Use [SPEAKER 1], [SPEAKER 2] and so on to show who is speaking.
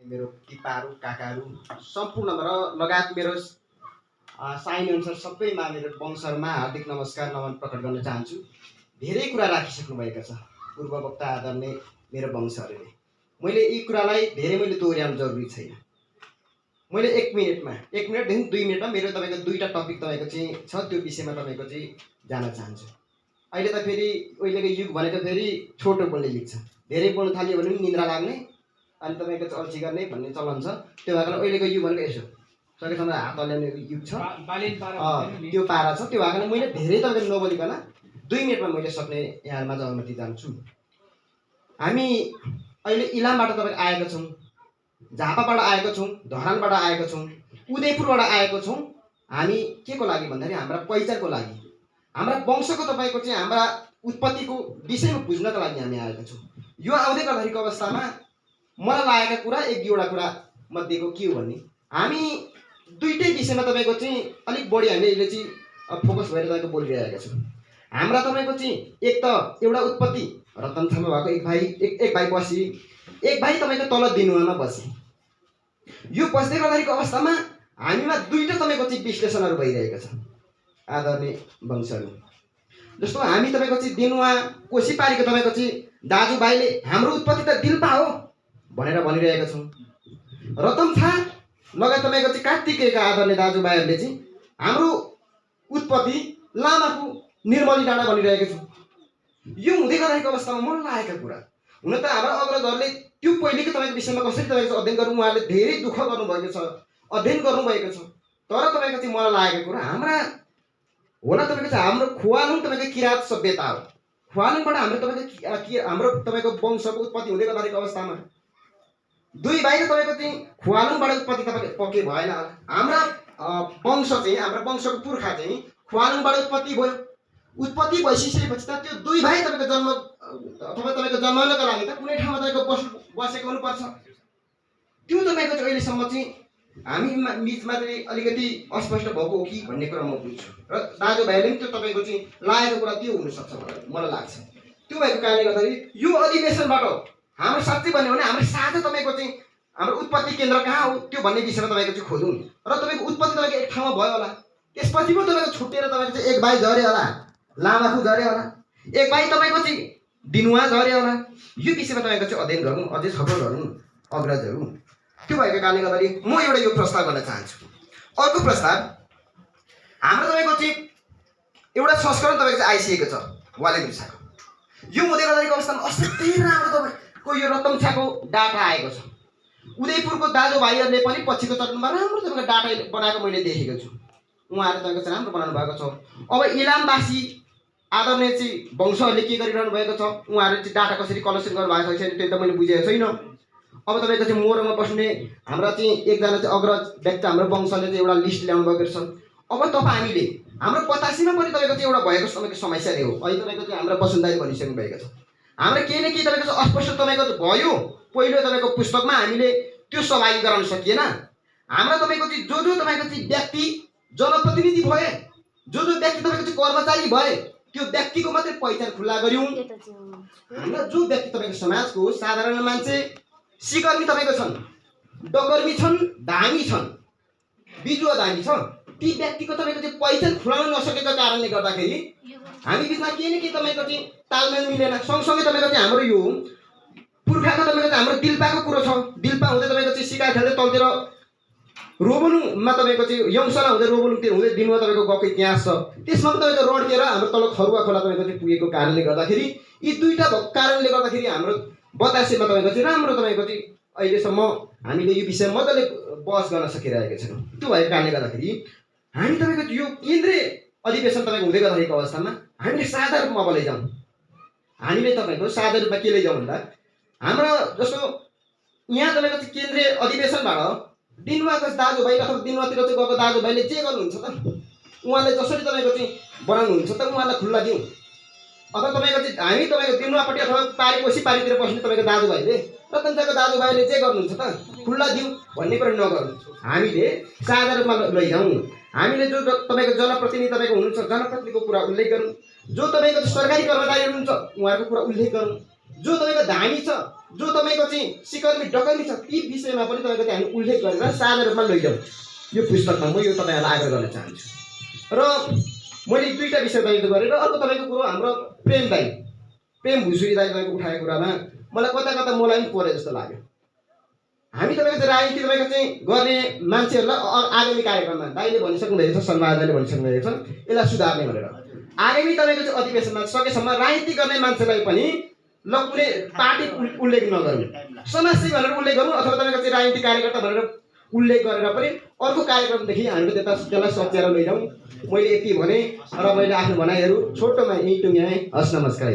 [SPEAKER 1] मेरो पिताहरू काकाहरू सम्पूर्ण र लगायत मेरो साइने अनुसार सबैमा मेरो वंशहरूमा हार्दिक नमस्कार नमन प्रकट गर्न चाहन्छु। धेरै कुरा राखिसक्नुभएका छ पूर्ववक्ता आदरणीय मेरो वंशहरूले। मैले यी कुरालाई धेरै दोहोर्याउनु जरुरी छैन। मैले 1 मिनेटदेखि 2 मिनेटमा मेरो तपाईको दुईटा टपिक तपाईको चाहिँ छ, त्यो विषयमा तपाईको चाहिँ जान चाहन्छु। अहिले त फेरि अहिलेको युग भनेको फेरि छोटो बोल्ने युग छ। धेरै बोल्न थाल्यो भने निन्द्रा लाग्ने अनि तपाईको चाहिँ अल्छी गर्ने भन्ने चलन छ। त्यो भएर अहिलेको युग भनेको यसो सकेसम्म हात हल्लाउने युग छ, त्यो पारा छ। त्यो भएर मैले धेरै तपाईको नबोलिकन 2 मिनेटमा मैले सक्ने यहाँमा अनुमति चाहन्छु। हामी अहिले इलामबाट तपाईको आएका छौँ, झापाबाट आएका छौँ, धरानबाट आएका छौँ, उदयपुरबाट आएका छौँ। हामी के को लागि भन्दाखेरि हाम्रा पहिचानको लागि, हाम्रा वंशको तपाईको चाहिँ हाम्रा उत्पत्तिको विषयमा बुझ्नको लागि हामी आएका छौँ। यो आउँदै गर्दाखेरिको अवस्थामा मलाई लागेका कुरा 1-2वटा कुरा मध्येको के हो भने हामी दुईटै विषयमा तपाईको चाहिँ अलिक बढी हामीले अहिले चाहिँ फोकस भएर तपाईको बोलिरहेका छौँ। हाम्रा तपाईको चाहिँ एक त एउटा उत्पत्ति रतनछामा भएको एक भाइ बसी, एक भाइ तपाईको तल दिनुवामा बसे। यो बस्दै गर्दाखेरिको अवस्थामा हामीमा दुईटा तपाईको चाहिँ विश्लेषणहरू भइरहेका छ आदरणीय वंशहरू। जस्तो हामी तपाईको चाहिँ दिनुवा कोसीपारीको तपाईको चाहिँ दाजुभाइले हाम्रो उत्पत्ति त दिल्पा हो भनेर भनिरहेका छौँ। रतनछा लगायत तपाईको चाहिँ कार्तिकेयका आदरणीय दाजुभाइहरूले चाहिँ हाम्रो उत्पत्ति लामाको निर्मली डाँडा भनिरहेका छौँ। यो हुँदै गर्दाखेरिको अवस्थामा मन लागेको कुरा हुन त हाम्रा अग्रजहरूले त्यो पहिलेको तपाईँको विषयमा कसरी तपाईँको अध्ययन गर्नु, उहाँहरूले धेरै दुःख गर्नुभएको छ, अध्ययन गर्नुभएको छ। तर तपाईँको चाहिँ मलाई लागेको कुरा हाम्रा होला तपाईँको चाहिँ हाम्रो खुवालुङ तपाईँको किराँत सभ्यता हो। खुवालुङबाट हाम्रो तपाईँको वंशको उत्पत्ति हुँदै गर्दाखेरिको अवस्थामा दुई भाइले तपाईँको चाहिँ खुवालुङबाट उत्पत्ति तपाईँको पक्कै भएन। हाम्रा वंश चाहिँ हाम्रो वंशको पुर्खा चाहिँ खुवालुङबाट उत्पत्ति भयो। उत्पत्ति भइसकेपछि त त्यो दुई भाइ तपाईँको जन्म तपाईँको जन्माउनको लागि त कुनै ठाउँमा तपाईँको बसेको हुनुपर्छ। त्यो तपाईँको चाहिँ अहिलेसम्म चाहिँ हामी बिचमा चाहिँ अलिकति अस्पष्ट भएको हो कि भन्ने कुरा म बुझ्छु र दाजुभाइले पनि त्यो तपाईँको चाहिँ लागेको कुरा त्यो हुनसक्छ मलाई लाग्छ। त्यो भएको कारणले गर्दाखेरि यो अधिवेशनबाट हाम्रो साँच्चै भन्यो भने हाम्रो साझा तपाईँको चाहिँ हाम्रो उत्पत्ति केन्द्र कहाँ हो त्यो भन्ने विषयमा तपाईँको चाहिँ खोजौँ र तपाईँको उत्पत्ति तपाईँको एक ठाउँमा भयो होला, त्यसपछि पो तपाईँको छुट्टिएर तपाईँको चाहिँ एक भाइ झऱ्यो होला, लामाखु झऱ्यो होला, एक भाइ तपाईँको चाहिँ दिनुवा झऱ्यो होला। यो विषयमा तपाईँको चाहिँ अध्ययन गरौँ, अझै छलफल गरौँ अग्रजहरू। त्यो भएको कारणले गर्दाखेरि म एउटा यो प्रस्ताव गर्न चाहन्छु। अर्को प्रस्ताव हाम्रो तपाईँको चाहिँ एउटा संस्करण तपाईँको चाहिँ आइसकेको छ वाले भाषाको। यो हुँदै गर्दाखेरिको अवस्थामा असाध्यै राम्रो तपाईँको यो रतनछाको डाटा आएको छ। उदयपुरको दाजुभाइहरूले पनि पछिको चरणमा राम्रो तपाईँको डाटा बनाएको मैले देखेको छु। उहाँहरूले तपाईँको चाहिँ राम्रो बनाउनु भएको छ। अब इलामवासी आदरणीय चाहिँ वंशहरूले के गरिरहनु भएको छ, उहाँहरूले चाहिँ डाटा कसरी कलेक्सन गर्नुभएको छ त्यो त मैले बुझेको छैन। अब तपाईँको चाहिँ मोरमा बस्ने हाम्रा चाहिँ एकजना चाहिँ अग्रज व्यक्ति हाम्रो वंशले चाहिँ एउटा लिस्ट ल्याउनु भएको छ। अब हामीले हाम्रो 85मा पनि तपाईँको चाहिँ एउटा भएको समयको समस्या नै हो। अहिले तपाईँको चाहिँ हाम्रो वसुन्धरा भनिसक्नु भएको छ। हाम्रो केही न केही तपाईँको चाहिँ अस्पष्ट तपाईँको भयो। पहिलो तपाईँको पुस्तकमा हामीले त्यो सहभागी गराउन सकिएन। हाम्रो तपाईँको चाहिँ जो तपाईँको चाहिँ व्यक्ति जनप्रतिनिधि भए, जो व्यक्ति तपाईँको चाहिँ कर्मचारी भए, त्यो व्यक्तिको मात्रै पहिचान खुल्ला गऱ्यौँ। हाम्रा जो व्यक्ति तपाईँको समाजको साधारण मान्छे, सिकर्मी तपाईँको छन्, डकर्मी छन्, धामी छन्, बिजुवा धामी छ, ती व्यक्तिको तपाईँको चाहिँ पहिचान खुलाउन नसकेको कारणले गर्दाखेरि हामी बिचमा केही न केही तपाईँको चाहिँ तालमेल मिलेन। सँगसँगै तपाईँको चाहिँ हाम्रो यो पुर्खाको तपाईँको चाहिँ हाम्रो दिल्पाको कुरो छ। दिल्पा हुँदै तपाईँको चाहिँ सिकार खेल्दै तलतिर रोबोलुङमा तपाईँको चाहिँ यङसला हुँदै रोबोलुङतिर हुँदै दिनमा तपाईँको गएको इतिहास छ। त्यसमा पनि तपाईँको रड्केर हाम्रो तल खरुवा खोला तपाईँको चाहिँ पुगेको कारणले गर्दाखेरि यी दुईटा भएको कारणले गर्दाखेरि हाम्रो बतासेमा तपाईँको चाहिँ राम्रो तपाईँको चाहिँ अहिलेसम्म हामीले यो विषय मजाले बहस गर्न सकिरहेको छैनौँ। त्यो भएको कारणले गर्दाखेरि हामी तपाईँको यो केन्द्रीय अधिवेशन तपाईँको हुँदै गर्दाखेरिको अवस्थामा हामीले साझा रूपमा अब लैजाउँ। हामीले तपाईँको साझा रूपमा के लैजाउँ भन्दा हाम्रो जस्तो यहाँ तपाईँको चाहिँ केन्द्रीय अधिवेशनबाट दिनुवाको दाजुभाइ अथवा दिनुवातिर चाहिँ गएको दाजुभाइले जे गर्नुहुन्छ त उहाँले जसरी तपाईँको चाहिँ बनाउनुहुन्छ त उहाँलाई खुल्ला दिउँ। अथवा तपाईँको चाहिँ हामी तपाईँको दिनुवापट्टि अथवा पारी कोसी पारीतिर बस्ने तपाईँको दाजुभाइले रतनछाको दाजुभाइले जे गर्नुहुन्छ त खुल्ला दिउँ भन्ने कुरा नगरौँ। हामीले साझा रूपमा लैजाउँ। हामीले जो तपाईँको जनप्रतिनिधि तपाईँको हुनुहुन्छ जनप्रतिनिधिको कुरा उल्लेख गरौँ। जो तपाईँको सरकारी कर्मचारी हुनुहुन्छ उहाँहरूको कुरा उल्लेख गरौँ। जो तपाईँको धामी छ जो तपाईँको चाहिँ सिकर्मी डकर्मी छ ती विषयमा पनि तपाईँको चाहिँ हामी उल्लेख गरेर साझा रूपमा लैजाउँ यो पुस्तकमा म यो तपाईँहरूलाई आग्रह गर्न चाहन्छु। र मैले दुईवटा विषय तपाईँको गरेँ र अर्को तपाईँको कुरो हाम्रो प्रेम भुसुरी दाइ तपाईँको उठाएको कुरामा मलाई कता कता मलाई पनि परे जस्तो लाग्यो। हामी तपाईँको चाहिँ राजनीति तपाईँको चाहिँ गर्ने मान्छेहरूलाई आगामी कार्यक्रममा दाइले भनिसक्नु भएको छ, सन्मानले भनिसक्नु भएको छ यसलाई सुधार्ने भनेर। आगामी तपाईँको चाहिँ अधिवेशनमा सकेसम्म राजनीति गर्ने मान्छेलाई पनि ल कुनै पार्टी उल्लेख नगर्नु, समाजसेवी भनेर उल्लेख गर्नु अथवा तपाईँको चाहिँ राजनीतिक कार्यकर्ता भनेर उल्लेख गरेर पनि अर्को कार्यक्रमदेखि हामीले त्यसलाई सच्याएर लैजाउँ। मैले यति भने र मैले आफ्नो भनाइहरू छोटोमा यहीँ टुङ्ग्याएँ। हस्, नमस्कार।